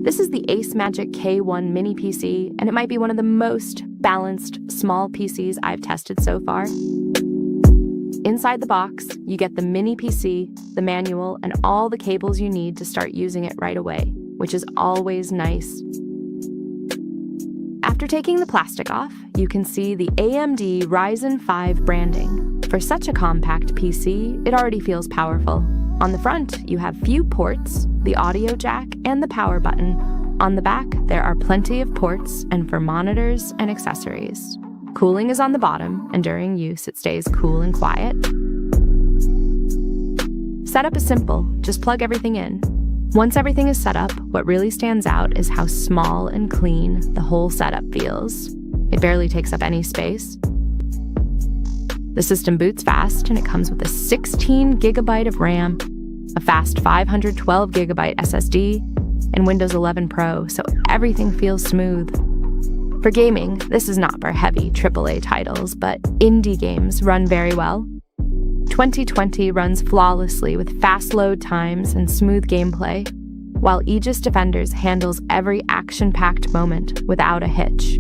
This is the ACEMAGIC K1 mini PC, and it might be one of the most balanced small PCs I've tested so far. Inside the box, you get the mini PC, the manual, and all the cables you need to start using it right away, which is always nice. After taking the plastic off, you can see the AMD Ryzen 5 branding. For such a compact PC, it already feels powerful. On the front, you have few ports, the audio jack, and the power button. On the back, there are plenty of ports and for monitors and accessories. Cooling is on the bottom, and during use, it stays cool and quiet. Setup is simple, just plug everything in. Once everything is set up, what really stands out is how small and clean the whole setup feels. It barely takes up any space. The system boots fast, and it comes with a 16 GB of RAM, a fast 512 GB SSD, and Windows 11 Pro, so everything feels smooth. For gaming, this is not for heavy AAA titles, but indie games run very well. 2020 runs flawlessly with fast load times and smooth gameplay, while Aegis Defenders handles every action-packed moment without a hitch.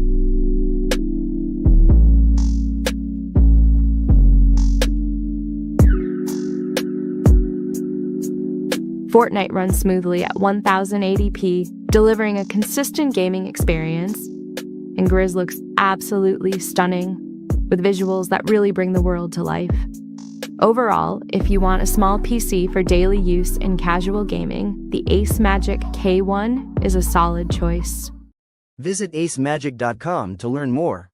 Fortnite runs smoothly at 1080p, delivering a consistent gaming experience. And Grizz looks absolutely stunning, with visuals that really bring the world to life. Overall, if you want a small PC for daily use in casual gaming, the ACEMAGIC K1 is a solid choice. Visit acemagic.com to learn more.